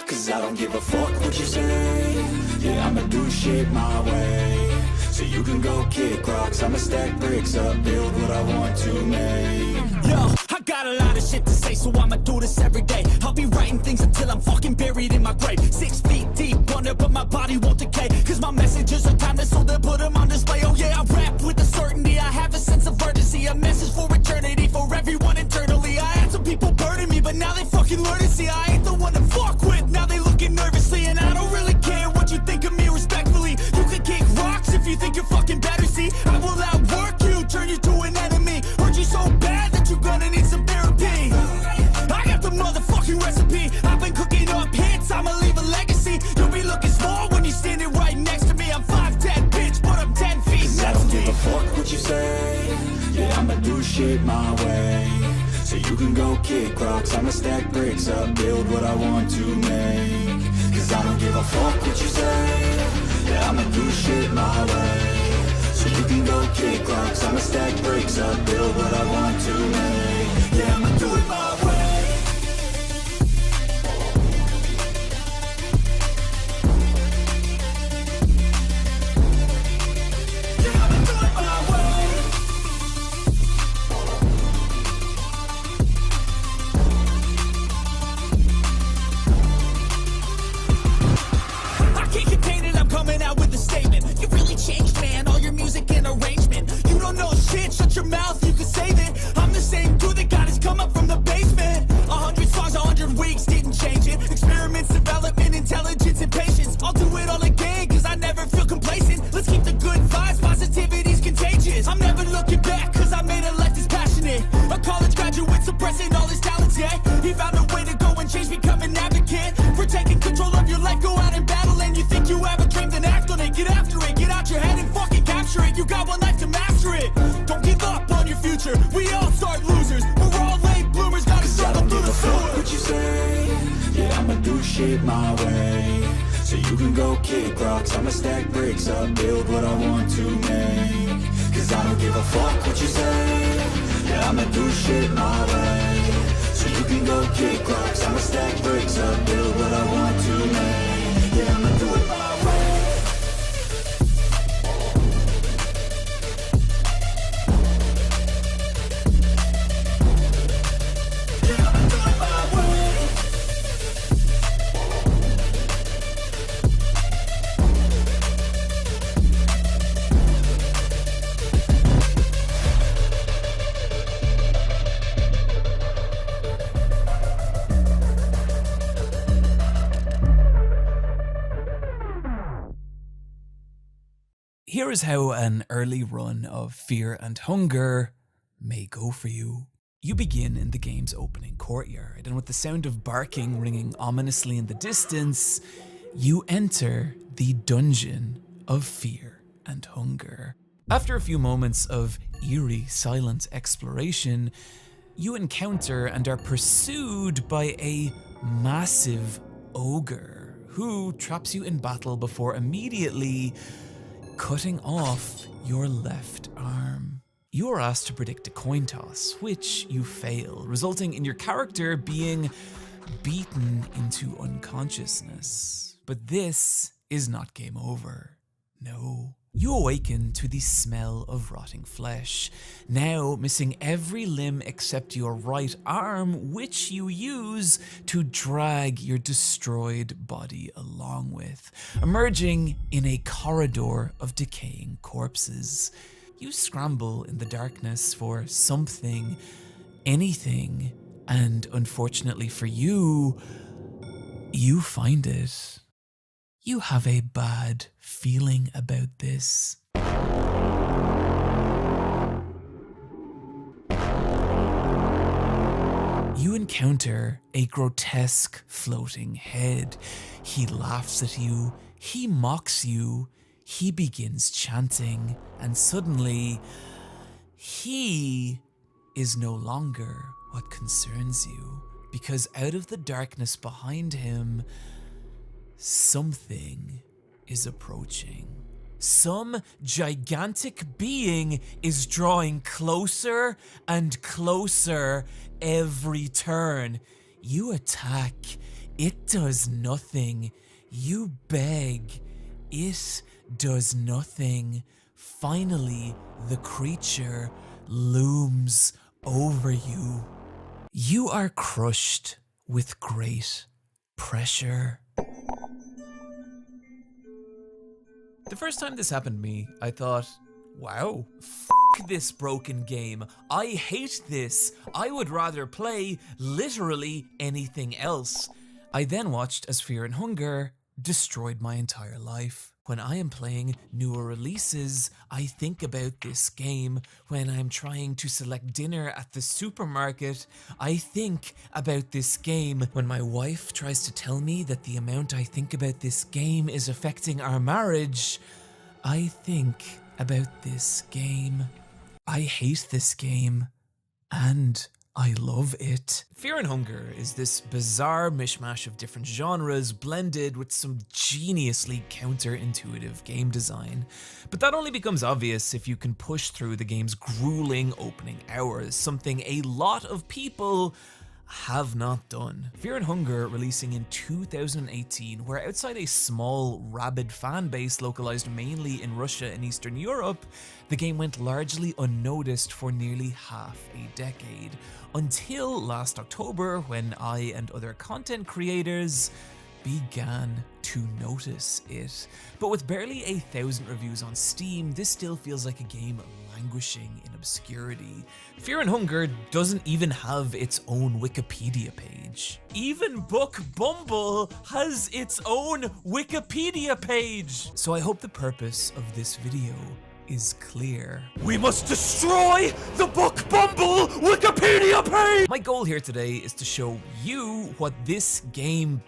Cause I don't give a fuck what you say. Yeah, I'ma do shit my way. So you can go kick rocks, I'ma stack bricks up, build what I want to make. Yo, I got a lot of shit to say, so I'ma do this every day. I'll be writing things until I'm fucking buried in my grave. 6 feet deep under, but my body won't decay. Cause my messages are timeless, so they'll put them on display. Oh yeah, I rap with a certainty, I have a sense of urgency. A message for eternity, for everyone internally. I had some people burning me, but now they fucking learn to see I ain't the one to fuck with. Now they looking nervously, and I don't really care what you think of me respectfully. You can kick rocks if you think you're fucking better, see. I will outwork you, turn you to an enemy. Hurt you so bad that you're gonna need some therapy. I got the motherfucking recipe. I've been cooking up hits, I'ma leave a legacy. You'll be looking small when you're standing right next to me. I'm 5'10", bitch, but I'm 10 feet. Cause I don't give a fuck what you say. Yeah, I'ma do shit my way. So you can go kick rocks, I'ma stack bricks up, build what I want to make. Cause I don't give a fuck what you say. Yeah, I'ma do shit my way. So you can go kick rocks, I'ma stack bricks up, build what I want to make. Yeah, I'ma do it my way. Yeah, I'ma do it my way. I can't contain it, I'm coming out with a statement. You really changed, man, all your music and arrangement. You don't know shit, shut your mouth, you can save it. I'm the same dude that got his come up from the basement. 100 songs, 100 weeks, didn't change it. Experiments, development, intelligence, and patience. I'll do it all again, cause I never feel complacent. Let's keep the good vibes, positivity's contagious. I'm never looking back, cause I made a life that's passionate. A college graduate suppressing all his talents, yeah. He found a way to go and change, become an advocate. For taking control of your life, go out and battle. And you think you have a dream, then act on it. Get after it, get out your head and fucking capture it. You got one life to master it. Don't give up on your future, we all start losers. We're all late bloomers, gotta Cause I struggle don't through give the a fuck sewer. what you say. Yeah, I'ma do shit my way. So you can go kick rocks, I'ma stack bricks up, build what I want to make. Cause I don't give a fuck what you say. Yeah, I'ma do shit my way. So you can go kick rocks, I'ma stack bricks up, build what I want to make. Yeah, I'ma do it my way. Yeah, I'ma do it my way. Here is how an early run of Fear and Hunger may go for you. You begin in the game's opening courtyard, and with the sound of barking ringing ominously in the distance, you enter the Dungeon of Fear and Hunger. After a few moments of eerie, silent exploration, you encounter and are pursued by a massive ogre who traps you in battle before immediately cutting off your left arm. You are asked to predict a coin toss, which you fail, resulting in your character being beaten into unconsciousness. But this is not game over. No. You awaken to the smell of rotting flesh, now missing every limb except your right arm, which you use to drag your destroyed body along with, emerging in a corridor of decaying corpses. You scramble in the darkness for something, anything, and unfortunately for you, you find it. You have a bad feeling about this. You encounter a grotesque floating head. He laughs at you, he mocks you, he begins chanting, and suddenly, he is no longer what concerns you, because out of the darkness behind him, something is approaching. Some gigantic being is drawing closer and closer every turn. You attack, it does nothing. You beg, it does nothing. Finally, the creature looms over you. You are crushed with great pressure. The first time this happened to me, I thought, wow, f this broken game. I hate this. I would rather play literally anything else. I then watched as Fear and Hunger destroyed my entire life. When I am playing newer releases, I think about this game. When I'm trying to select dinner at the supermarket, I think about this game. When my wife tries to tell me that the amount I think about this game is affecting our marriage, I think about this game. I hate this game, and I love it. Fear and Hunger is this bizarre mishmash of different genres blended with some geniusly counterintuitive game design. But that only becomes obvious if you can push through the game's grueling opening hours, something a lot of people have not done. Fear and Hunger, releasing in 2018, where outside a small, rabid fan base localized mainly in Russia and Eastern Europe, the game went largely unnoticed for nearly half a decade, until last October when I and other content creators began to notice it. But with barely 1,000 reviews on Steam, this still feels like a game languishing in obscurity. Fear and Hunger doesn't even have its own Wikipedia page. Even Book Bumble has its own Wikipedia page! So I hope the purpose of this video is clear. We must destroy the Book Bumble Wikipedia page! My goal here today is to show you what this game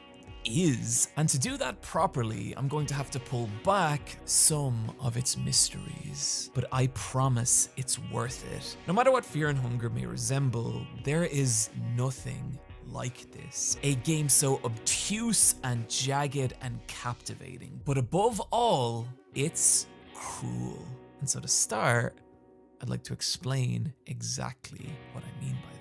is, and to do that properly, I'm going to have to pull back some of its mysteries. But I promise it's worth it. No matter what Fear and Hunger may resemble, there is nothing like this. A game so obtuse and jagged and captivating. But above all, it's cruel. And so to start, I'd like to explain exactly what I mean by that.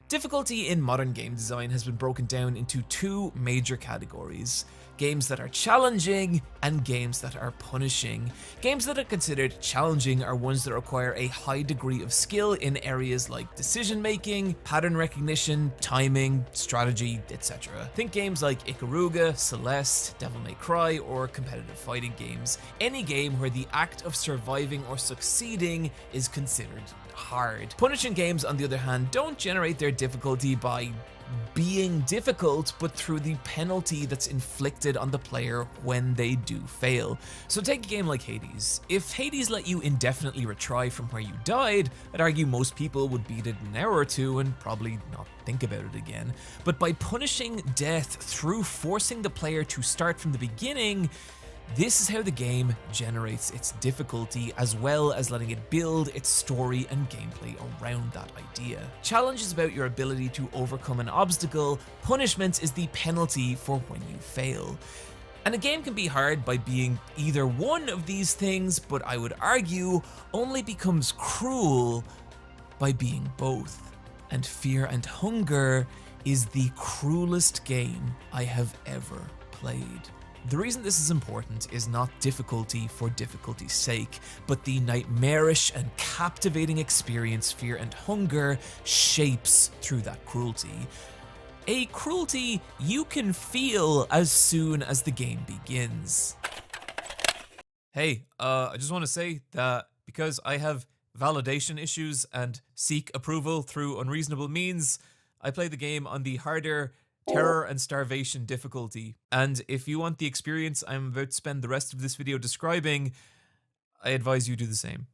Difficulty in modern game design has been broken down into two major categories: games that are challenging and games that are punishing. Games that are considered challenging are ones that require a high degree of skill in areas like decision making, pattern recognition, timing, strategy, etc. Think games like Ikaruga, Celeste, Devil May Cry, or competitive fighting games. Any game where the act of surviving or succeeding is considered hard. Punishing games, on the other hand, don't generate their difficulty by being difficult, but through the penalty that's inflicted on the player when they do fail. So take a game like Hades. If Hades let you indefinitely retry from where you died, I'd argue most people would beat it in an hour or two and probably not think about it again. But by punishing death through forcing the player to start from the beginning, this is how the game generates its difficulty, as well as letting it build its story and gameplay around that idea. Challenge is about your ability to overcome an obstacle, punishment is the penalty for when you fail. And a game can be hard by being either one of these things, but I would argue only becomes cruel by being both. And Fear and Hunger is the cruelest game I have ever played. The reason this is important is not difficulty for difficulty's sake, but the nightmarish and captivating experience Fear and Hunger shapes through that cruelty. A cruelty you can feel as soon as the game begins. Hey, I just want to say that because I have validation issues and seek approval through unreasonable means, I play the game on the harder terror and starvation difficulty. And if you want the experience I'm about to spend the rest of this video describing, I advise you do the same.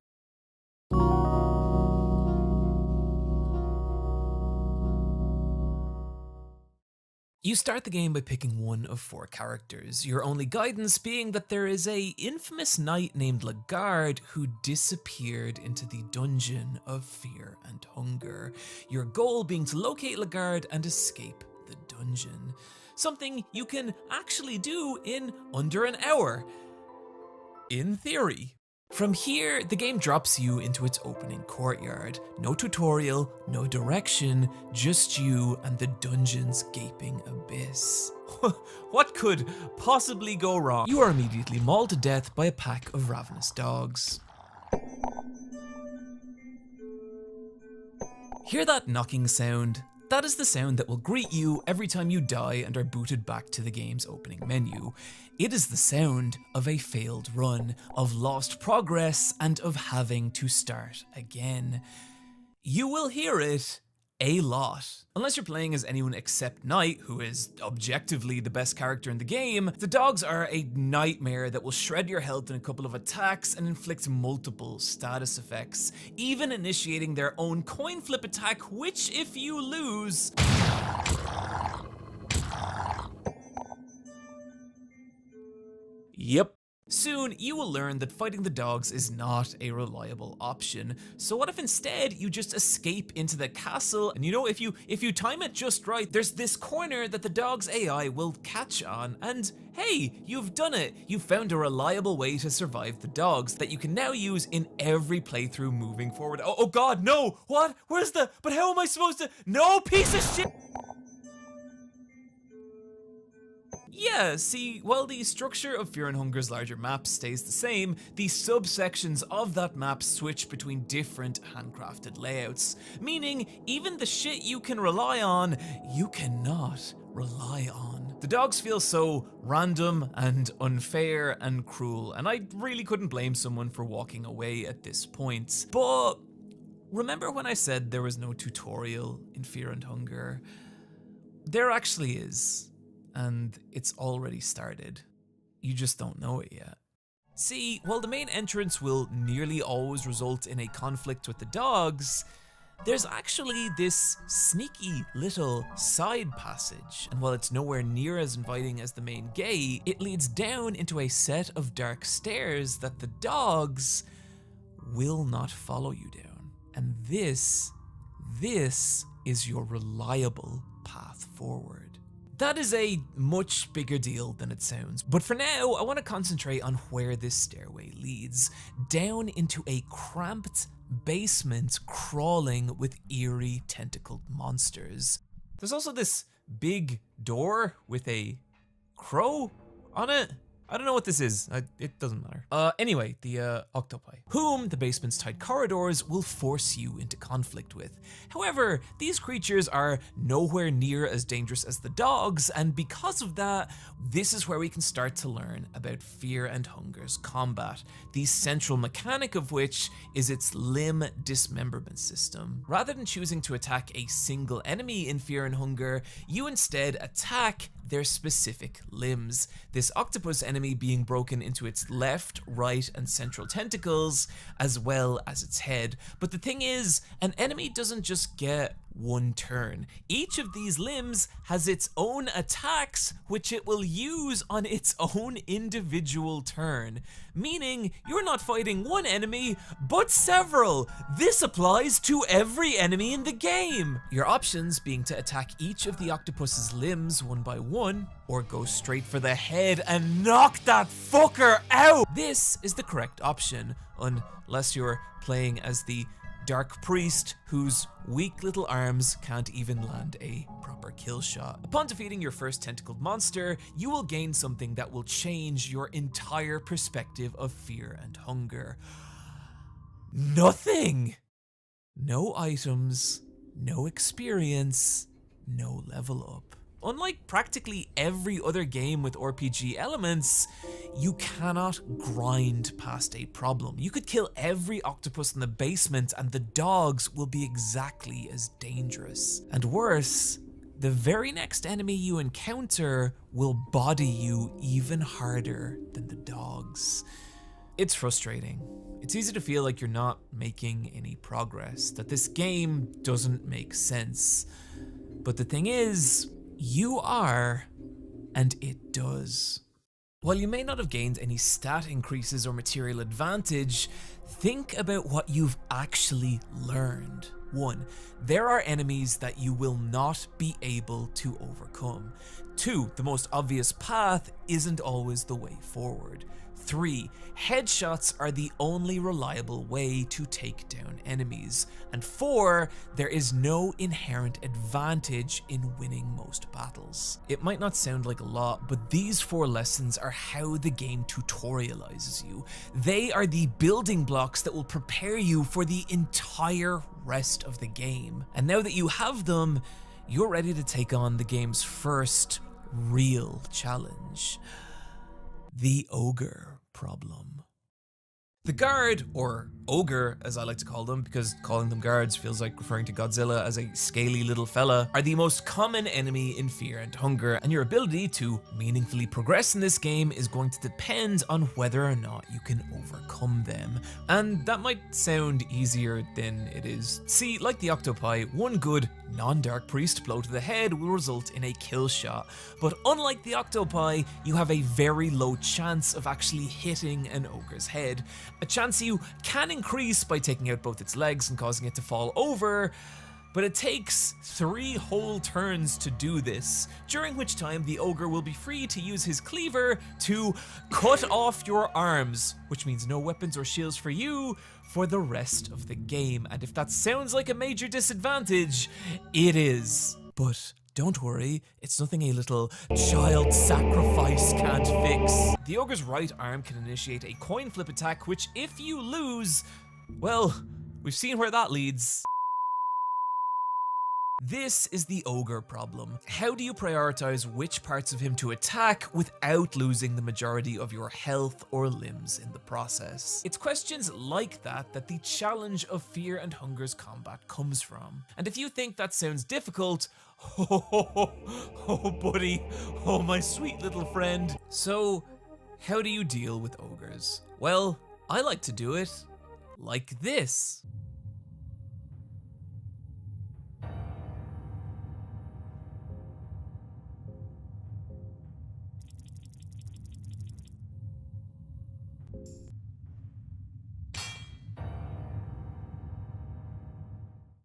You start the game by picking one of 4 characters, your only guidance being that there is a infamous knight named Lagarde who disappeared into the dungeon of Fear and Hunger. Your goal being to locate Lagarde and escape the dungeon. Something you can actually do in under an hour. In theory. From here, the game drops you into its opening courtyard. No tutorial, no direction, just you and the dungeon's gaping abyss. What could possibly go wrong? You are immediately mauled to death by a pack of ravenous dogs. Hear that knocking sound? That is the sound that will greet you every time you die and are booted back to the game's opening menu. It is the sound of a failed run, of lost progress, and of having to start again. You will hear it a lot. Unless you're playing as anyone except Knight, who is objectively the best character in the game, the dogs are a nightmare that will shred your health in a couple of attacks and inflict multiple status effects, even initiating their own coin flip attack, which if you lose... Yep. Soon, you will learn that fighting the dogs is not a reliable option. So what if instead you just escape into the castle, and you know, if you time it just right, there's this corner that the dog's AI will catch on, and hey, you've done it. You've found a reliable way to survive the dogs that you can now use in every playthrough moving forward. Oh god, no! What? Where's the... But how am I supposed to... No, piece of shit! Yeah, see, while the structure of Fear and Hunger's larger map stays the same, the subsections of that map switch between different handcrafted layouts, meaning even the shit you can rely on, you cannot rely on. The dogs feel so random and unfair and cruel, and I really couldn't blame someone for walking away at this point. But remember when I said there was no tutorial in Fear and Hunger? There actually is. And it's already started. You just don't know it yet. See, while the main entrance will nearly always result in a conflict with the dogs, there's actually this sneaky little side passage. And while it's nowhere near as inviting as the main gate, it leads down into a set of dark stairs that the dogs will not follow you down. And this is your reliable path forward. That is a much bigger deal than it sounds, but for now, I want to concentrate on where this stairway leads, down into a cramped basement crawling with eerie tentacled monsters. There's also this big door with a crow on it. I don't know what this is, it doesn't matter. Anyway, the octopi, whom the basement's tight corridors will force you into conflict with. However, these creatures are nowhere near as dangerous as the dogs, and because of that, this is where we can start to learn about Fear and Hunger's combat, the central mechanic of which is its limb dismemberment system. Rather than choosing to attack a single enemy in Fear and Hunger, you instead attack their specific limbs, this octopus enemy being broken into its left, right, and central tentacles, as well as its head. But the thing is, an enemy doesn't just get one turn. Each of these limbs has its own attacks, which it will use on its own individual turn. Meaning, you're not fighting one enemy, but several. This applies to every enemy in the game. Your options being to attack each of the octopus's limbs one by one, or go straight for the head and knock that fucker out. This is the correct option, unless you're playing as the Dark Priest, whose weak little arms can't even land a proper kill shot. Upon defeating your first tentacled monster, you will gain something that will change your entire perspective of Fear and Hunger. Nothing! No items, no experience, no level up. Unlike practically every other game with RPG elements, you cannot grind past a problem. You could kill every octopus in the basement and the dogs will be exactly as dangerous. And worse, the very next enemy you encounter will body you even harder than the dogs. It's frustrating. It's easy to feel like you're not making any progress, that this game doesn't make sense. But the thing is, you are, and it does. While you may not have gained any stat increases or material advantage, think about what you've actually learned. 1. There are enemies that you will not be able to overcome. 2. The most obvious path isn't always the way forward. 3. Headshots are the only reliable way to take down enemies. And 4. There is no inherent advantage in winning most battles. It might not sound like a lot, but these 4 lessons are how the game tutorializes you. They are the building blocks that will prepare you for the entire rest of the game. And now that you have them, you're ready to take on the game's first real challenge. The ogre problem. The guard, or ogre as I like to call them because calling them guards feels like referring to Godzilla as a scaly little fella, are the most common enemy in Fear and Hunger, and your ability to meaningfully progress in this game is going to depend on whether or not you can overcome them. And that might sound easier than it is. See, like the octopi, one good non-dark priest blow to the head will result in a kill shot, but unlike the octopi, you have a very low chance of actually hitting an ogre's head, a chance you can increase by taking out both its legs and causing it to fall over, but it takes 3 whole turns to do this, during which time the ogre will be free to use his cleaver to cut off your arms, which means no weapons or shields for you for the rest of the game. And if that sounds like a major disadvantage, it is. But don't worry, it's nothing a little child sacrifice can't fix. The ogre's right arm can initiate a coin flip attack, which if you lose, well, we've seen where that leads. This is the ogre problem. How do you prioritize which parts of him to attack without losing the majority of your health or limbs in the process? It's questions like that that the challenge of Fear and Hunger's combat comes from. And if you think that sounds difficult, oh buddy, oh my sweet little friend. So, how do you deal with ogres? Well, I like to do it like this.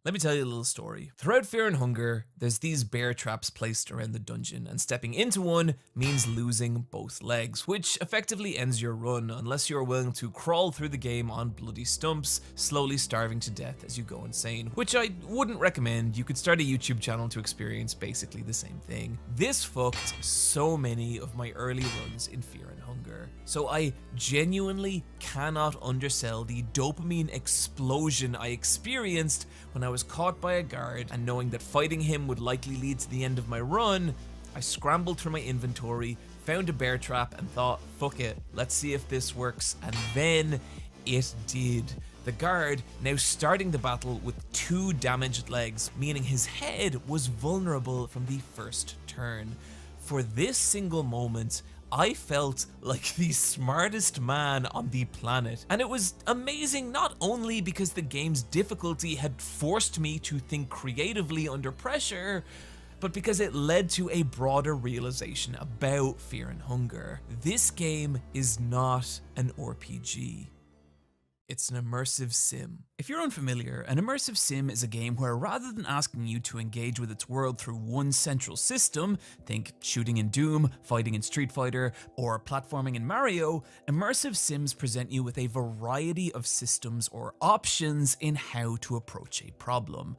Let me tell you a little story. Throughout Fear and Hunger, there's these bear traps placed around the dungeon, and stepping into one means losing both legs, which effectively ends your run unless you're willing to crawl through the game on bloody stumps, slowly starving to death as you go insane, which I wouldn't recommend. You could start a YouTube channel to experience basically the same thing. This fucked so many of my early runs in Fear and Hunger, so I genuinely cannot undersell the dopamine explosion I experienced when I was caught by a guard, and knowing that fighting him would likely lead to the end of my run, I scrambled through my inventory, found a bear trap, and thought, fuck it, let's see if this works, and then it did. The guard, now starting the battle with 2 damaged legs, meaning his head was vulnerable from the first turn. For this single moment, I felt like the smartest man on the planet. And it was amazing not only because the game's difficulty had forced me to think creatively under pressure, but because it led to a broader realization about Fear and Hunger. This game is not an RPG. It's an immersive sim. If you're unfamiliar, an immersive sim is a game where rather than asking you to engage with its world through one central system, think shooting in Doom, fighting in Street Fighter, or platforming in Mario, immersive sims present you with a variety of systems or options in how to approach a problem.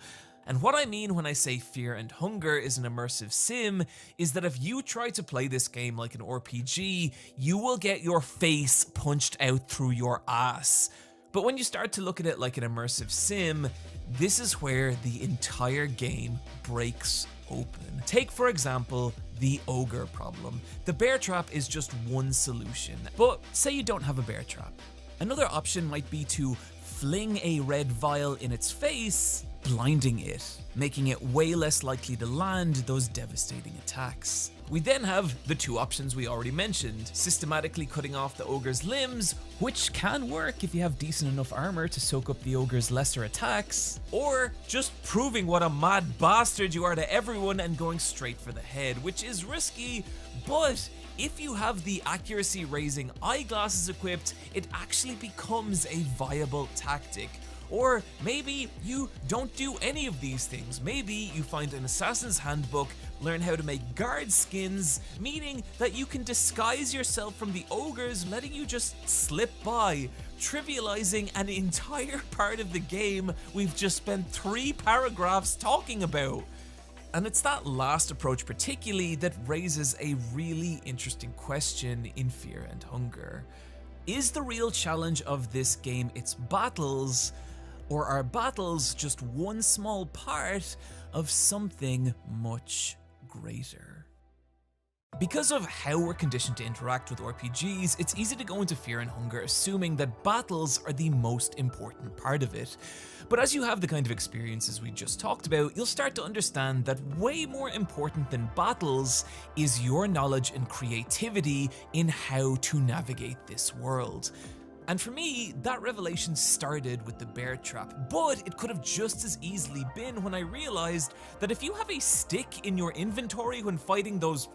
And what I mean when I say Fear and Hunger is an immersive sim is that if you try to play this game like an RPG, you will get your face punched out through your ass. But when you start to look at it like an immersive sim, this is where the entire game breaks open. Take, for example, the ogre problem. The bear trap is just one solution, but say you don't have a bear trap. Another option might be to fling a red vial in its face, blinding it, making it way less likely to land those devastating attacks. We then have the 2 options we already mentioned, systematically cutting off the ogre's limbs, which can work if you have decent enough armor to soak up the ogre's lesser attacks, or just proving what a mad bastard you are to everyone and going straight for the head, which is risky, but if you have the accuracy raising eyeglasses equipped, it actually becomes a viable tactic. Or maybe you don't do any of these things. Maybe you find an assassin's handbook, learn how to make guard skins, meaning that you can disguise yourself from the ogres, letting you just slip by, trivializing an entire part of the game we've just spent 3 paragraphs talking about. And it's that last approach particularly that raises a really interesting question in Fear and Hunger. Is the real challenge of this game its battles, or are battles just one small part of something much greater? Because of how we're conditioned to interact with RPGs, it's easy to go into Fear and Hunger assuming that battles are the most important part of it. But as you have the kind of experiences we just talked about, you'll start to understand that way more important than battles is your knowledge and creativity in how to navigate this world. And for me, that revelation started with the bear trap, but it could have just as easily been when I realized that if you have a stick in your inventory when fighting those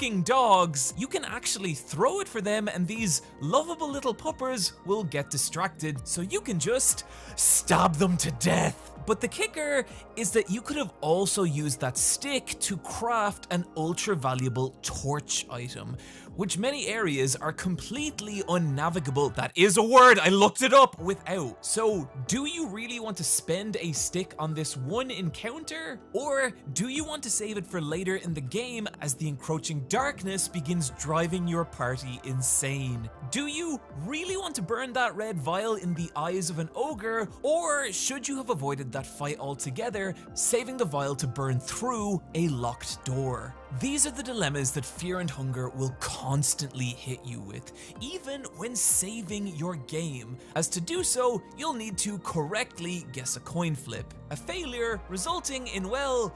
f***ing dogs, you can actually throw it for them and these lovable little puppers will get distracted, so you can just stab them to death. But the kicker is that you could have also used that stick to craft an ultra valuable torch item, which many areas are completely unnavigable. That is a word, I looked it up, without. So do you really want to spend a stick on this one encounter? Or do you want to save it for later in the game as the encroaching darkness begins driving your party insane? Do you really want to burn that red vial in the eyes of an ogre? Or should you have avoided that fight altogether, saving the vial to burn through a locked door? These are the dilemmas that Fear and Hunger will constantly hit you with, even when saving your game, as to do so, you'll need to correctly guess a coin flip, a failure resulting in, well,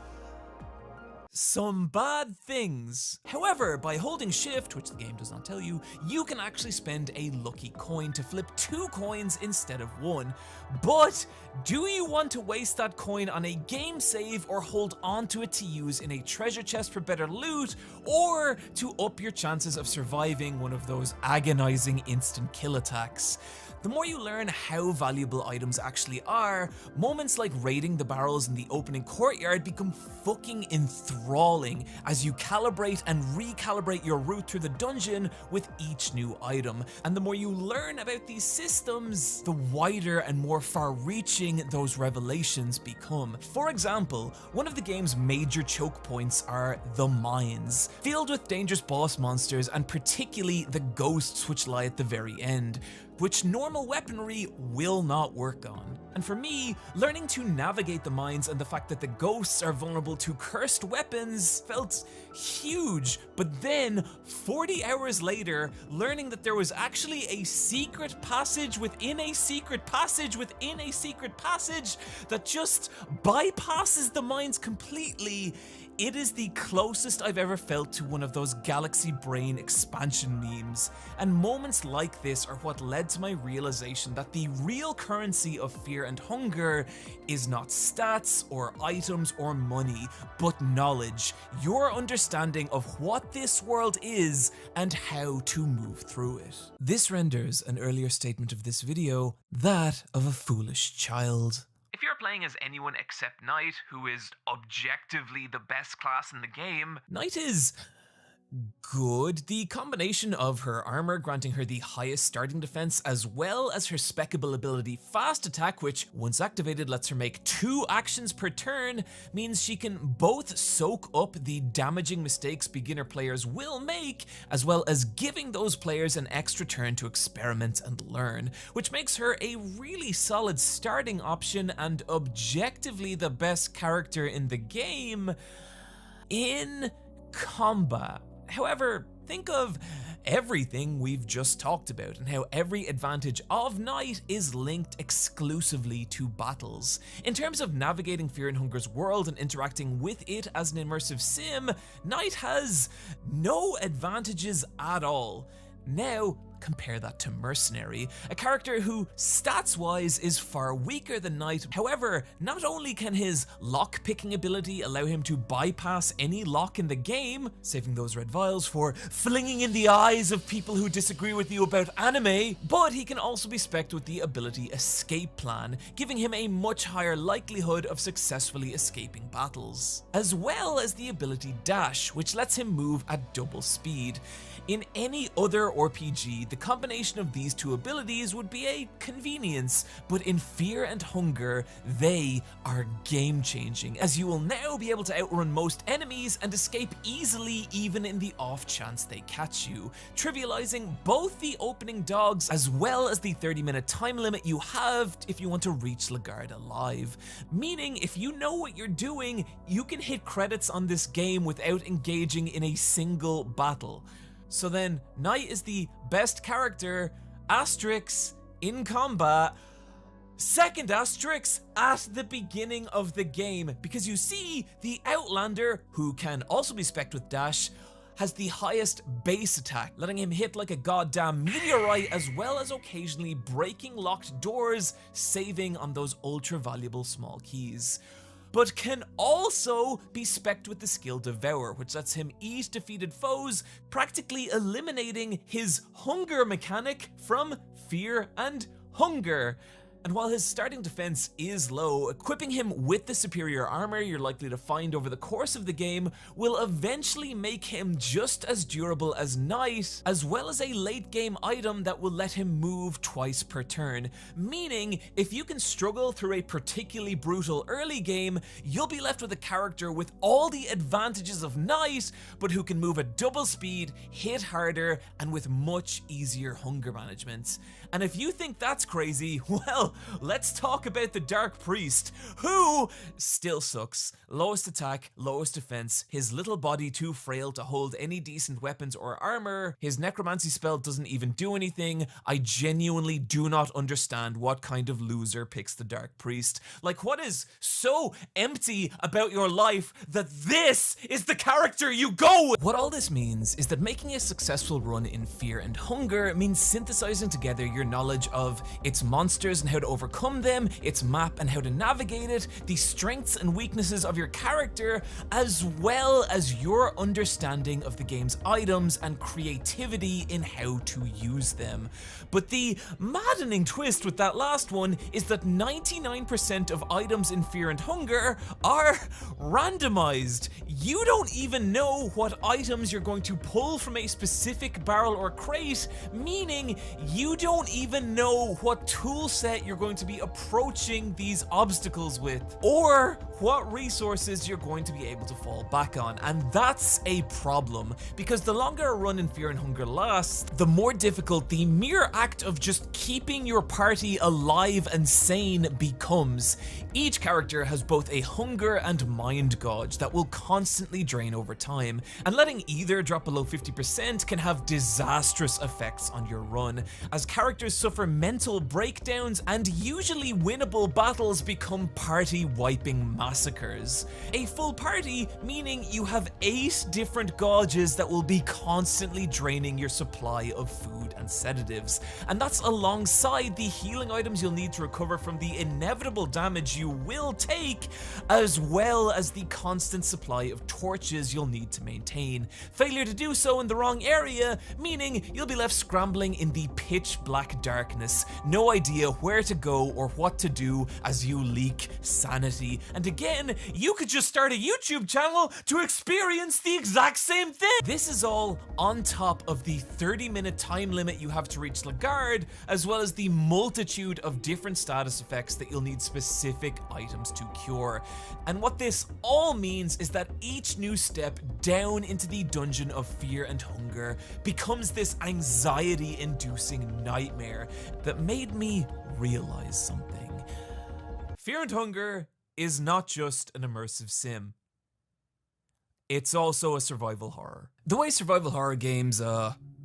some bad things. However, by holding shift, which the game does not tell you, you can actually spend a lucky coin to flip 2 coins instead of 1. But do you want to waste that coin on a game save or hold onto it to use in a treasure chest for better loot, or to up your chances of surviving one of those agonizing instant kill attacks? The more you learn how valuable items actually are, moments like raiding the barrels in the opening courtyard become fucking enthralling as you calibrate and recalibrate your route through the dungeon with each new item. And the more you learn about these systems, the wider and more far-reaching those revelations become. For example, one of the game's major choke points are the mines, filled with dangerous boss monsters and particularly the ghosts which lie at the very end, which normal weaponry will not work on. And for me, learning to navigate the mines and the fact that the ghosts are vulnerable to cursed weapons felt huge. But then, 40 hours later, learning that there was actually a secret passage within a secret passage within a secret passage that just bypasses the mines completely, it is the closest I've ever felt to one of those galaxy brain expansion memes. And moments like this are what led to my realization that the real currency of Fear and Hunger is not stats or items or money, but knowledge, your understanding of what this world is and how to move through it. This renders an earlier statement of this video that of a foolish child. If you're playing as anyone except Knight, who is objectively the best class in the game, Knight is good. The combination of her armor granting her the highest starting defense, as well as her speccable ability Fast Attack, which once activated lets her make 2 actions per turn, means she can both soak up the damaging mistakes beginner players will make, as well as giving those players an extra turn to experiment and learn, which makes her a really solid starting option and objectively the best character in the game in combat. However, think of everything we've just talked about and how every advantage of Knight is linked exclusively to battles. In terms of navigating Fear and Hunger's world and interacting with it as an immersive sim, Knight has no advantages at all. Now, Compare that to Mercenary, a character who, stats-wise, is far weaker than Knight. However, not only can his lock-picking ability allow him to bypass any lock in the game, saving those red vials for flinging in the eyes of people who disagree with you about anime, but he can also be spec'd with the ability Escape Plan, giving him a much higher likelihood of successfully escaping battles, as well as the ability Dash, which lets him move at double speed. In any other RPG, the combination of these two abilities would be a convenience, but in Fear and Hunger, they are game-changing, as you will now be able to outrun most enemies and escape easily even in the off chance they catch you, trivializing both the opening dogs as well as the 30-minute time limit you have if you want to reach Lagarde alive. Meaning, if you know what you're doing, you can hit credits on this game without engaging in a single battle. So then, Knight is the best character, asterisk, in combat, second asterisk, at the beginning of the game, because you see, the Outlander, who can also be spec'd with Dash, has the highest base attack, letting him hit like a goddamn meteorite, as well as occasionally breaking locked doors, saving on those ultra valuable small keys. But can also be spec'd with the skill Devour, which lets him eat defeated foes, practically eliminating his hunger mechanic from Fear and Hunger. And while his starting defense is low, equipping him with the superior armor you're likely to find over the course of the game will eventually make him just as durable as Knight, as well as a late game item that will let him move twice per turn, meaning if you can struggle through a particularly brutal early game, you'll be left with a character with all the advantages of Knight, but who can move at double speed, hit harder, and with much easier hunger management. And if you think that's crazy, well, let's talk about the Dark Priest, who still sucks. Lowest attack, lowest defense, his little body too frail to hold any decent weapons or armor, his necromancy spell doesn't even do anything. I genuinely do not understand what kind of loser picks the Dark Priest. Like, what is so empty about your life that this is the character you go with? What all this means is that making a successful run in Fear and Hunger means synthesizing together your knowledge of its monsters and how to overcome them, its map and how to navigate it, the strengths and weaknesses of your character, as well as your understanding of the game's items and creativity in how to use them. But the maddening twist with that last one is that 99% of items in Fear and Hunger are randomized. You don't even know what items you're going to pull from a specific barrel or crate, meaning you don't even know what tool set you're going to be approaching these obstacles with, or what resources you're going to be able to fall back on. And that's a problem, because the longer a run in Fear and Hunger lasts, the more difficult the mere act of just keeping your party alive and sane becomes. Each character has both a hunger and mind gauge that will constantly drain over time, and letting either drop below 50% can have disastrous effects on your run, as characters suffer mental breakdowns and usually winnable battles become party-wiping massacres. A full party meaning you have 8 different gauges that will be constantly draining your supply of food and sedatives, and that's alongside the healing items you'll need to recover from the inevitable damage you will take, as well as the constant supply of torches you'll need to maintain. Failure to do so in the wrong area, meaning you'll be left scrambling in the pitch black darkness, no idea where to go or what to do as you leak sanity. And again, you could just start a YouTube channel to experience the exact same thing. This is all on top of the 30-minute time limit you have to reach Lagarde, as well as the multitude of different status effects that you'll need specific items to cure. And what this all means is that each new step down into the dungeon of Fear and Hunger becomes this anxiety-inducing nightmare that made me realize something. Fear and Hunger is not just an immersive sim. It's also a survival horror. The way survival horror games,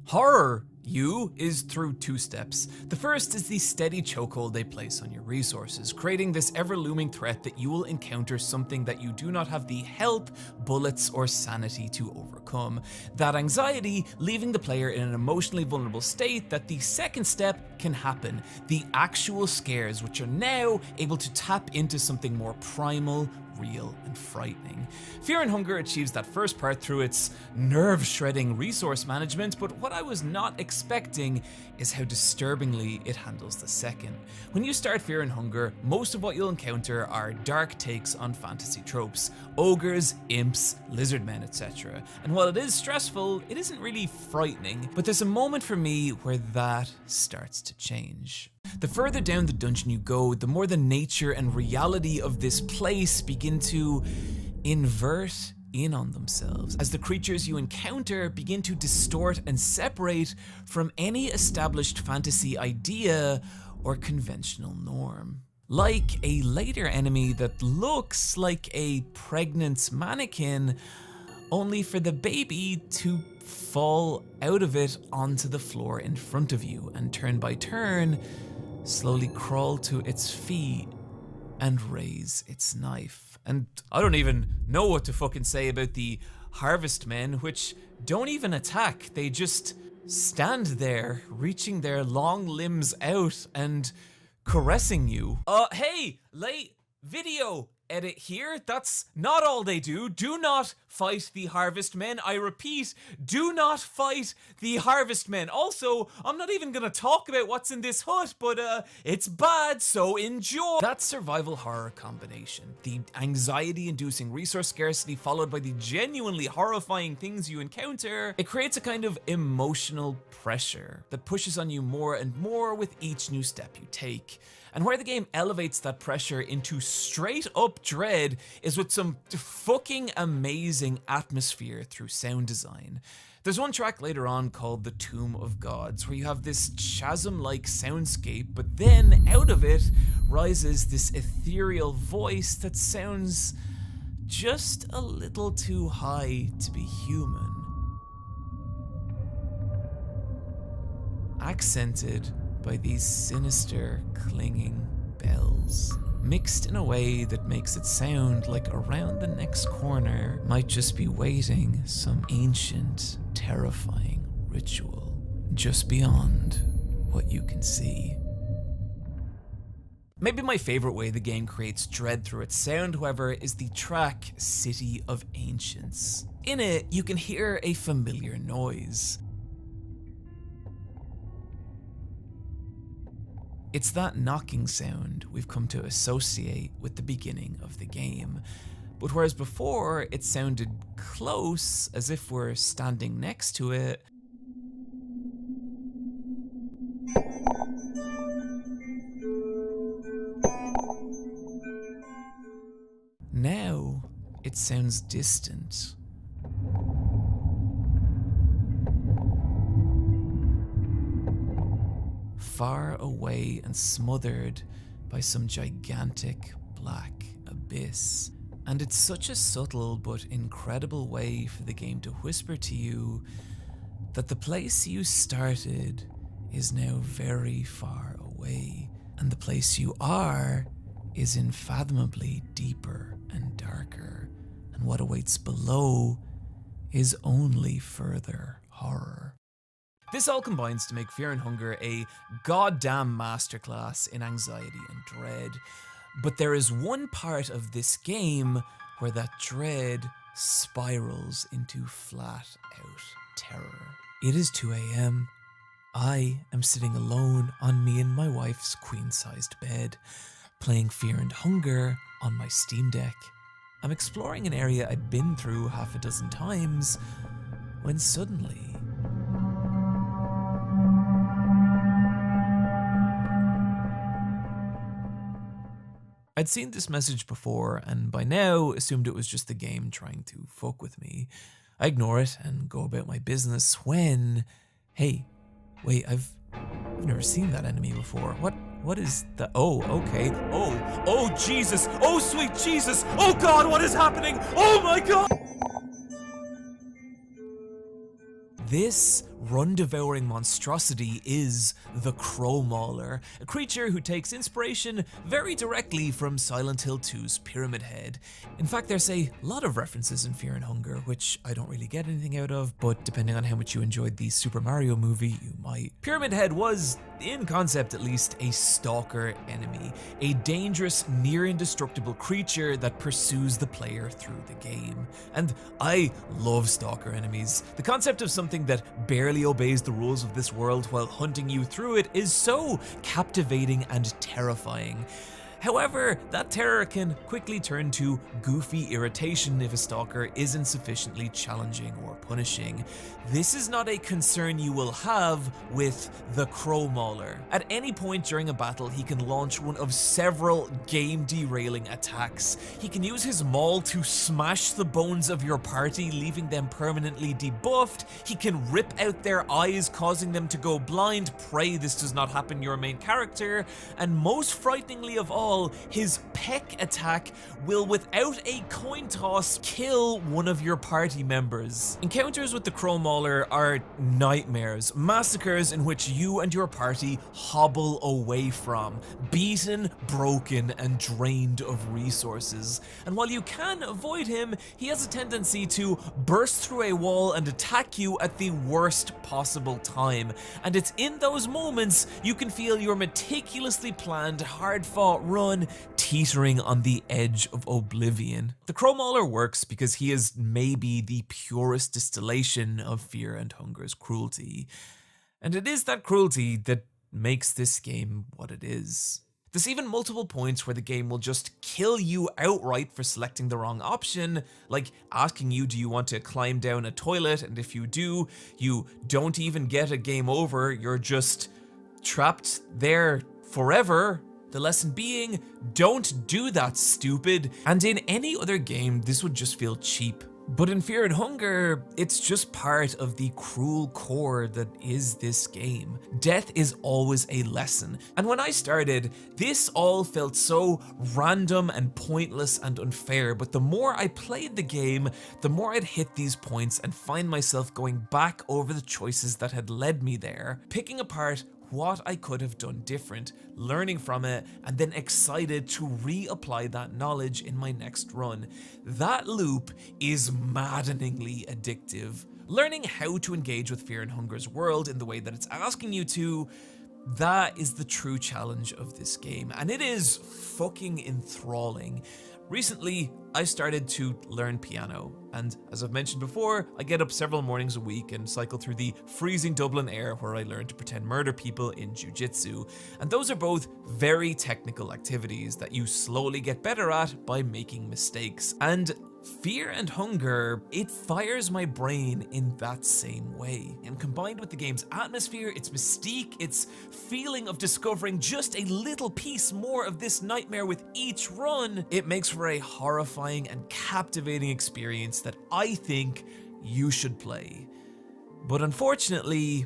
horror You is through 2 steps. The first is the steady chokehold they place on your resources, creating this ever-looming threat that you will encounter something that you do not have the health, bullets, or sanity to overcome. That anxiety leaving the player in an emotionally vulnerable state that the second step can happen, the actual scares, which are now able to tap into something more primal, real, and frightening. Fear and Hunger achieves that first part through its nerve-shredding resource management, but what I was not expecting is how disturbingly it handles the second. When you start Fear and Hunger, most of what you'll encounter are dark takes on fantasy tropes, ogres, imps, lizard men, etc. And while it is stressful, it isn't really frightening, but there's a moment for me where that starts to change. The further down the dungeon you go, the more the nature and reality of this place begin to invert in on themselves, as the creatures you encounter begin to distort and separate from any established fantasy idea or conventional norm. Like a later enemy that looks like a pregnant mannequin, only for the baby to fall out of it onto the floor in front of you and turn by turn slowly crawl to its feet and raise its knife. And I don't even know what to fucking say about the harvest men, which don't even attack. They just stand there, reaching their long limbs out and caressing you. Hey, late video edit here. That's not all they do. Do not fight the harvest men. I repeat, do not fight the harvest men. Also, I'm not even gonna talk about what's in this hut, but it's bad, so enjoy. That survival horror combination, the anxiety-inducing resource scarcity followed by the genuinely horrifying things you encounter, it creates a kind of emotional pressure that pushes on you more and more with each new step you take. And where the game elevates that pressure into straight up dread is with some fucking amazing atmosphere through sound design. There's one track later on called The Tomb of Gods, where you have this chasm-like soundscape, but then out of it rises this ethereal voice that sounds just a little too high to be human. Accented by these sinister, clinging bells, mixed in a way that makes it sound like around the next corner might just be waiting some ancient, terrifying ritual just beyond what you can see. Maybe my favorite way the game creates dread through its sound, however, is the track City of Ancients. In it, you can hear a familiar noise. It's that knocking sound we've come to associate with the beginning of the game. But whereas before it sounded close, as if we're standing next to it, now it sounds distant. Far away and smothered by some gigantic black abyss. And it's such a subtle but incredible way for the game to whisper to you that the place you started is now very far away, and the place you are is unfathomably deeper and darker, and what awaits below is only further horror. This all combines to make Fear and Hunger a goddamn masterclass in anxiety and dread. But there is one part of this game where that dread spirals into flat out terror. It is 2 a.m. I am sitting alone on me and my wife's queen-sized bed, playing Fear and Hunger on my Steam Deck. I'm exploring an area I'd been through half a dozen times, when suddenly I'd seen this message before, and by now assumed it was just the game trying to fuck with me. I ignore it and go about my business when, hey, wait, I've never seen that enemy before. What is that? Oh, okay. Oh, Jesus. Oh, sweet Jesus. Oh God, what is happening? Oh my God. This run-devouring monstrosity is the Crow Mauler, a creature who takes inspiration very directly from Silent Hill 2's Pyramid Head. In fact, there's a lot of references in Fear and Hunger, which I don't really get anything out of, but depending on how much you enjoyed the Super Mario movie, you might. Pyramid Head was, in concept at least, a stalker enemy, a dangerous, near-indestructible creature that pursues the player through the game. And I love stalker enemies. The concept of something that barely obeys the rules of this world while hunting you through it is so captivating and terrifying. However, that terror can quickly turn to goofy irritation if a stalker isn't sufficiently challenging or punishing. This is not a concern you will have with the Crow Mauler. At any point during a battle, he can launch one of several game-derailing attacks. He can use his maul to smash the bones of your party, leaving them permanently debuffed. He can rip out their eyes, causing them to go blind. Pray this does not happen to your main character. And most frighteningly of all, his peck attack will, without a coin toss, kill one of your party members. Encounters with the Crow Mauler are nightmares, massacres in which you and your party hobble away from, beaten, broken, and drained of resources. And while you can avoid him, he has a tendency to burst through a wall and attack you at the worst possible time. And it's in those moments you can feel your meticulously planned, hard-fought run teetering on the edge of oblivion. The Crow Mauler works because he is maybe the purest distillation of Fear and Hunger's cruelty. And it is that cruelty that makes this game what it is. There's even multiple points where the game will just kill you outright for selecting the wrong option, like asking you, do you want to climb down a toilet? And if you do, you don't even get a game over, you're just trapped there forever. The lesson being, don't do that, stupid. And in any other game, this would just feel cheap. But in Fear and Hunger, it's just part of the cruel core that is this game. Death is always a lesson. And when I started, this all felt so random and pointless and unfair, but the more I played the game, the more I'd hit these points and find myself going back over the choices that had led me there, picking apart what I could have done different, learning from it, and then excited to reapply that knowledge in my next run. That loop is maddeningly addictive. Learning how to engage with Fear and Hunger's world in the way that it's asking you to, that is the true challenge of this game, and it is fucking enthralling. Recently, I started to learn piano, and as I've mentioned before, I get up several mornings a week and cycle through the freezing Dublin air where I learn to pretend murder people in jiu-jitsu. And those are both very technical activities that you slowly get better at by making mistakes. And Fear and Hunger, it fires my brain in that same way. And combined with the game's atmosphere, its mystique, its feeling of discovering just a little piece more of this nightmare with each run, it makes for a horrifying and captivating experience that I think you should play. But unfortunately,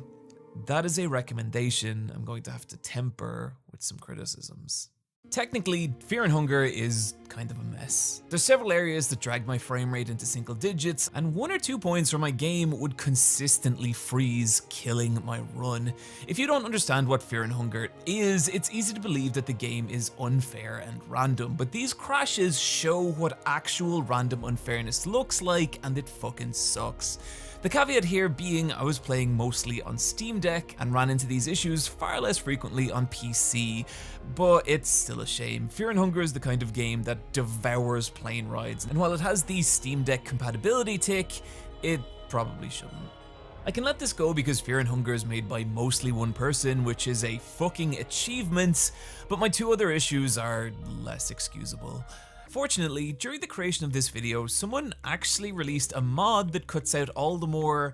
that is a recommendation I'm going to have to temper with some criticisms. Technically, Fear and Hunger is kind of a mess. There's several areas that drag my frame rate into single digits, and 1 or 2 points where my game would consistently freeze, killing my run. If you don't understand what Fear and Hunger is, it's easy to believe that the game is unfair and random, but these crashes show what actual random unfairness looks like, and it fucking sucks. The caveat here being I was playing mostly on Steam Deck and ran into these issues far less frequently on PC, but it's still a shame. Fear and Hunger is the kind of game that devours plane rides, and while it has the Steam Deck compatibility tick, it probably shouldn't. I can let this go because Fear and Hunger is made by mostly one person, which is a fucking achievement, but my 2 other issues are less excusable. Fortunately, during the creation of this video, someone actually released a mod that cuts out all the more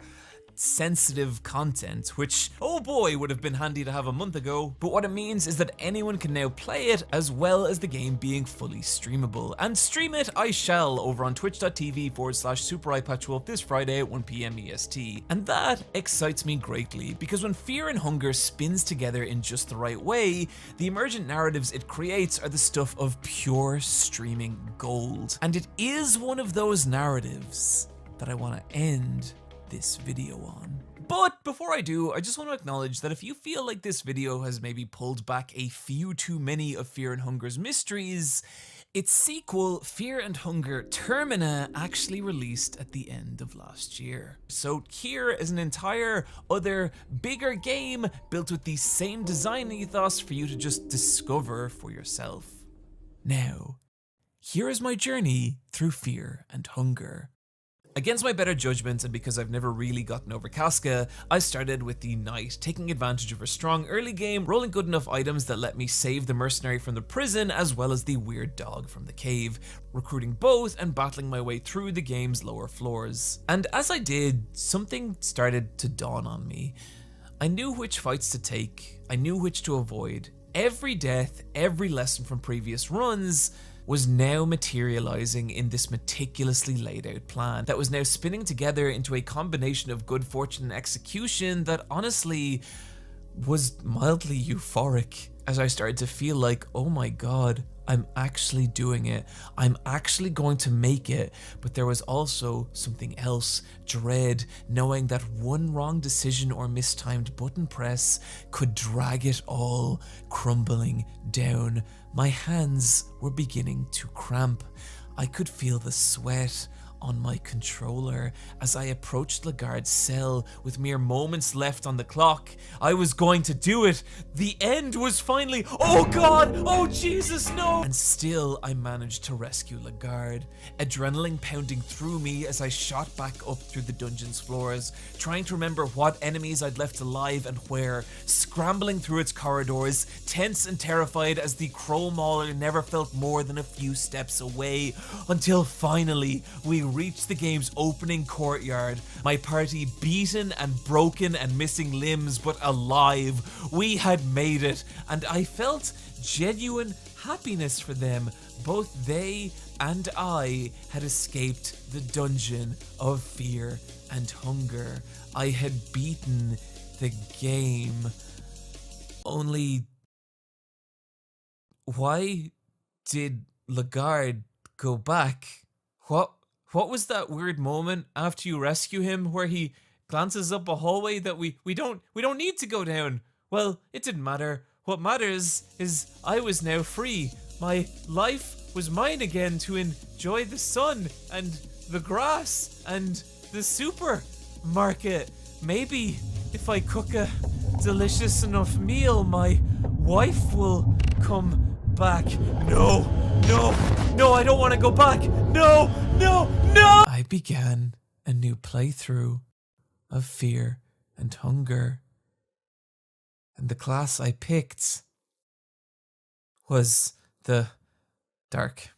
sensitive content, which, oh boy, would have been handy to have a month ago. But what it means is that anyone can now play it, as well as the game being fully streamable. And stream it I shall over on twitch.tv/SuperEyePatchWolf this Friday at 1 PM EST. And that excites me greatly, because when Fear and Hunger spins together in just the right way, the emergent narratives it creates are the stuff of pure streaming gold. And it is one of those narratives that I want to end this video on. But before I do, I just want to acknowledge that if you feel like this video has maybe pulled back a few too many of Fear and Hunger's mysteries, its sequel, Fear and Hunger Termina, actually released at the end of last year. So here is an entire other bigger game built with the same design ethos for you to just discover for yourself. Now, here is my journey through Fear and Hunger. Against my better judgment, and because I've never really gotten over Casca, I started with the knight, taking advantage of her strong early game, rolling good enough items that let me save the mercenary from the prison as well as the weird dog from the cave, recruiting both and battling my way through the game's lower floors. And as I did, something started to dawn on me. I knew which fights to take, I knew which to avoid. Every death, every lesson from previous runs was now materializing in this meticulously laid out plan that was now spinning together into a combination of good fortune and execution that honestly was mildly euphoric, as I started to feel like, oh my god, I'm actually doing it. I'm actually going to make it. But there was also something else, dread, knowing that one wrong decision or mistimed button press could drag it all crumbling down. My hands were beginning to cramp. I could feel the sweat on my controller as I approached Lagarde's cell with mere moments left on the clock. I was going to do it. The end was finally, oh god, oh Jesus, no! And still I managed to rescue Lagarde, adrenaline pounding through me as I shot back up through the dungeon's floors, trying to remember what enemies I'd left alive and where, scrambling through its corridors, tense and terrified as the Crow Mauler never felt more than a few steps away, until finally we reached the game's opening courtyard, my party beaten and broken and missing limbs, but alive. We had made it, and I felt genuine happiness for them. Both they and I had escaped the dungeon of Fear and Hunger. I had beaten the game. Only, why did Lagarde go back? What was that weird moment after you rescue him where he glances up a hallway that we don't need to go down? Well, it didn't matter. What matters is I was now free. My life was mine again to enjoy the sun and the grass and the supermarket. Maybe if I cook a delicious enough meal, my wife will come back. No, I don't want to go back. No. I began a new playthrough of Fear and Hunger. And the class I picked was the Dark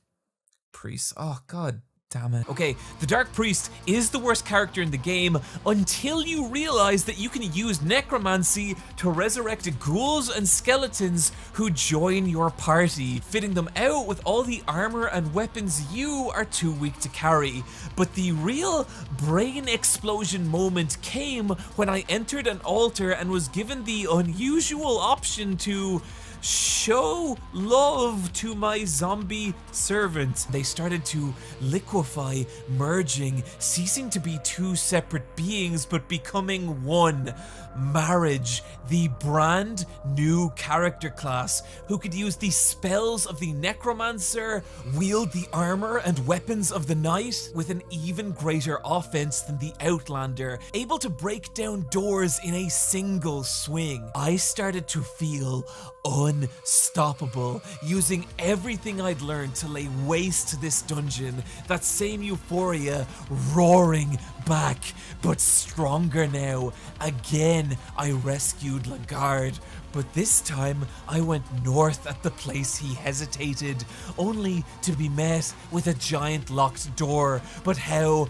Priest. Oh, god damn it. Okay, the Dark Priest is the worst character in the game until you realize that you can use necromancy to resurrect ghouls and skeletons who join your party, fitting them out with all the armor and weapons you are too weak to carry. But the real brain explosion moment came when I entered an altar and was given the unusual option to show love to my zombie servant. They started to liquefy, merging, ceasing to be two separate beings but becoming one. Marriage, the brand new character class who could use the spells of the necromancer, wield the armor and weapons of the knight with an even greater offense than the outlander, able to break down doors in a single swing. I started to feel unstoppable, using everything I'd learned to lay waste to this dungeon, that same euphoria roaring back, but stronger now. Again, I rescued Lagarde, but this time I went north at the place he hesitated, only to be met with a giant locked door. But how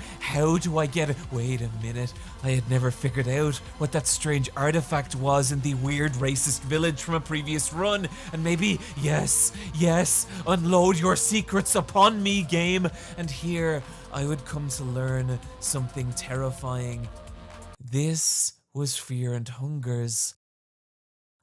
do I get it? Wait a minute, I had never figured out what that strange artifact was in the weird racist village from a previous run, and maybe, yes, unload your secrets upon me, game. And here I would come to learn something terrifying. This was Fear and Hunger's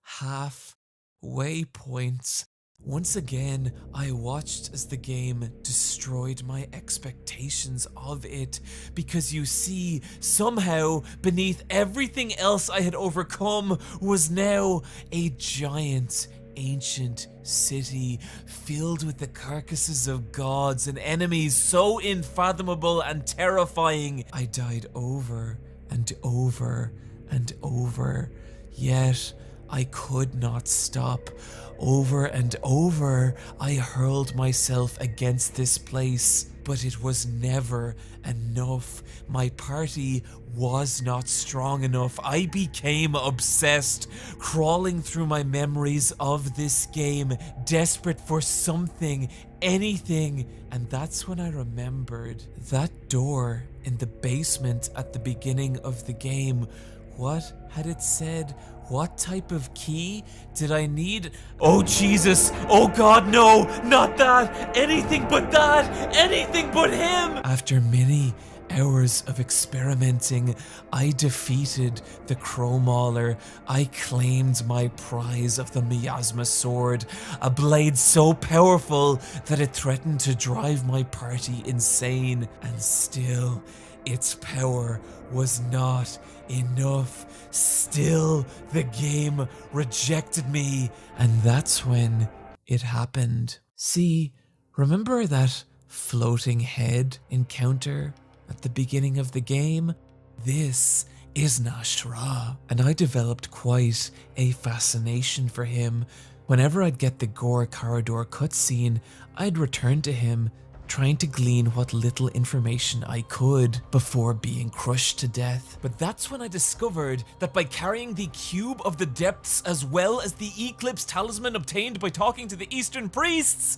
halfway point. Once again, I watched as the game destroyed my expectations of it, because you see, somehow, beneath everything else I had overcome was now a giant, ancient city filled with the carcasses of gods and enemies so unfathomable and terrifying. I died over and over and over, yet I could not stop. Over and over, I hurled myself against this place, but it was never enough. My party was not strong enough. I became obsessed, crawling through my memories of this game, desperate for something, anything, and that's when I remembered that door in the basement at the beginning of the game. What had it said? What type of key did I need? Oh Jesus! Oh God, no! Not that! Anything but that! Anything but him! After many hours of experimenting, I defeated the Crow Mauler. I claimed my prize of the miasma sword, a blade so powerful that it threatened to drive my party insane, and still, its power was not enough. Still, the game rejected me, and that's when it happened. See, remember that floating head encounter at the beginning of the game? This is Nashra, and I developed quite a fascination for him. Whenever I'd get the Gore Corridor cutscene, I'd return to him, trying to glean what little information I could before being crushed to death. But that's when I discovered that by carrying the Cube of the Depths as well as the Eclipse Talisman obtained by talking to the Eastern Priests,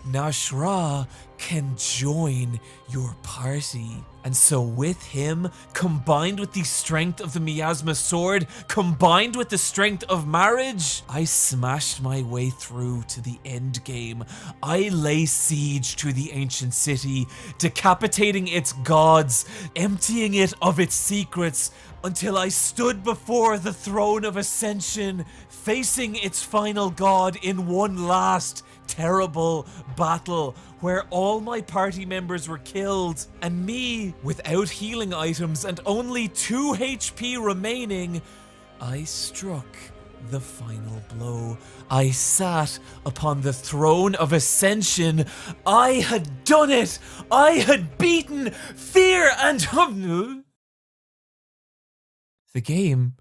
Nashra can join your party. And so with him, combined with the strength of the miasma sword, combined with the strength of marriage, I smashed my way through to the end game. I lay siege to the ancient city, decapitating its gods, emptying it of its secrets, until I stood before the throne of Ascension, facing its final god in one last terrible battle where all my party members were killed, and me, without healing items and only 2 HP remaining, I struck the final blow. I sat upon the throne of Ascension. I had done it! I had beaten fear and the game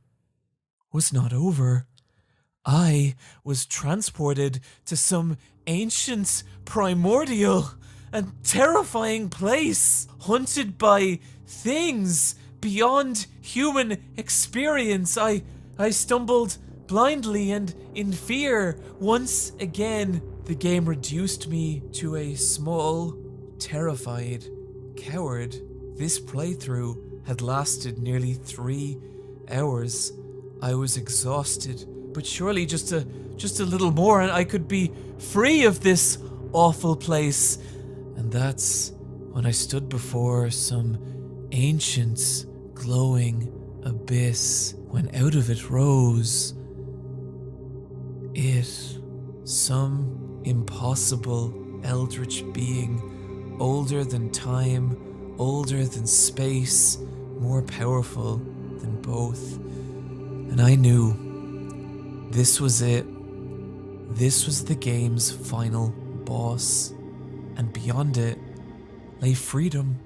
was not over. I was transported to some ancient, primordial, and terrifying place, haunted by things beyond human experience. I stumbled blindly and in fear. Once again, the game reduced me to a small, terrified coward. This playthrough had lasted nearly 3 hours. I was exhausted, but surely just a little more and I could be free of this awful place. And that's when I stood before some ancient, glowing abyss, when out of it rose some impossible eldritch being, older than time, older than space, more powerful than both. And I knew this was it. This was the game's final boss, and beyond it lay freedom.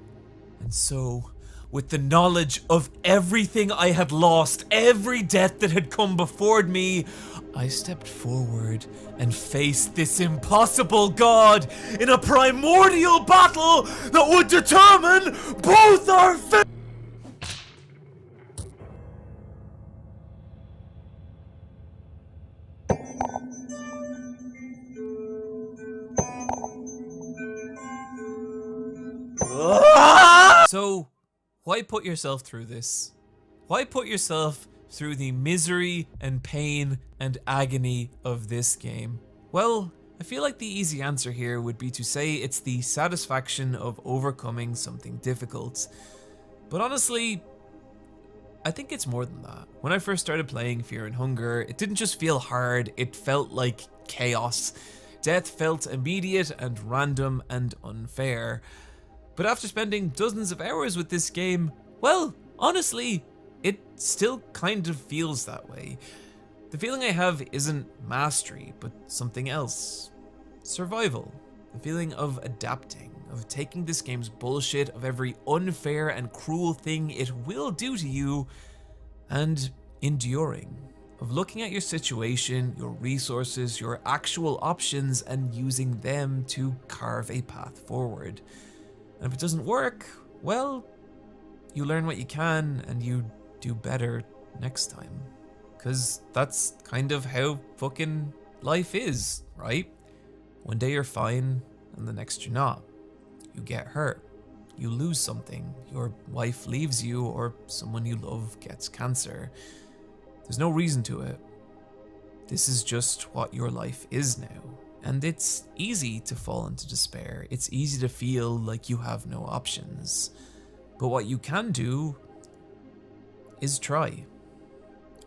And so, with the knowledge of everything I had lost, every death that had come before me, I stepped forward and faced this impossible god in a primordial battle that would determine both our fates. So, why put yourself through this? Why put yourself through the misery and pain and agony of this game? Well, I feel like the easy answer here would be to say it's the satisfaction of overcoming something difficult. But honestly, I think it's more than that. When I first started playing Fear and Hunger, it didn't just feel hard, it felt like chaos. Death felt immediate and random and unfair. But after spending dozens of hours with this game, well, honestly, it still kind of feels that way. The feeling I have isn't mastery, but something else. Survival. The feeling of adapting, of taking this game's bullshit, of every unfair and cruel thing it will do to you, and enduring. Of looking at your situation, your resources, your actual options, and using them to carve a path forward. And if it doesn't work, well, you learn what you can and you do better next time. Because that's kind of how fucking life is, right? One day you're fine and the next you're not. You get hurt. You lose something. Your wife leaves you or someone you love gets cancer. There's no reason to it. This is just what your life is now. And it's easy to fall into despair. It's easy to feel like you have no options. But what you can do is try.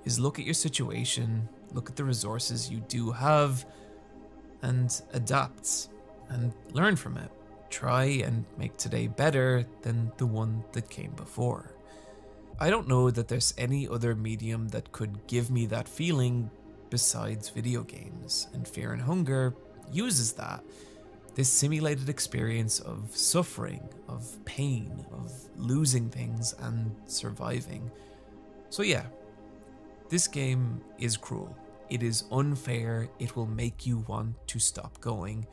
Is look at your situation, look at the resources you do have, and adapt and learn from it. Try and make today better than the one that came before. I don't know that there's any other medium that could give me that feeling besides video games, and Fear and Hunger uses that. This simulated experience of suffering, of pain, of losing things and surviving. So yeah, this game is cruel. It is unfair. It will make you want to stop going.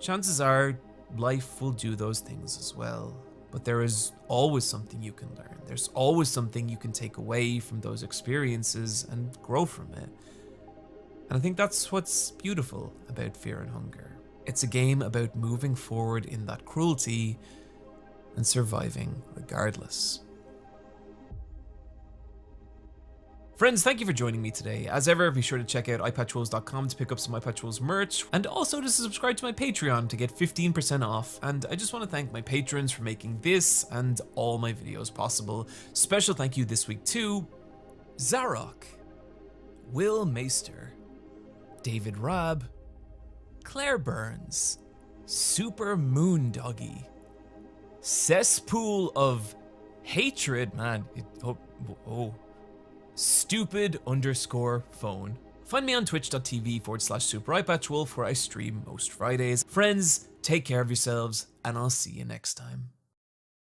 Chances are life will do those things as well. But there is always something you can learn. There's always something you can take away from those experiences and grow from it. And I think that's what's beautiful about Fear and Hunger. It's a game about moving forward in that cruelty and surviving regardless. Friends, thank you for joining me today. As ever, be sure to check out iPatchWolves.com to pick up some iPatchWolves merch, and also to subscribe to my Patreon to get 15% off. And I just want to thank my patrons for making this and all my videos possible. Special thank you this week to Zarok, Will Meister, David Rabb, Claire Burns, Super Moon Doggy, Cesspool of Hatred, man, Stupid_phone. Find me on twitch.tv/SuperEyePatchWolf, where I stream most Fridays. Friends, take care of yourselves, and I'll see you next time.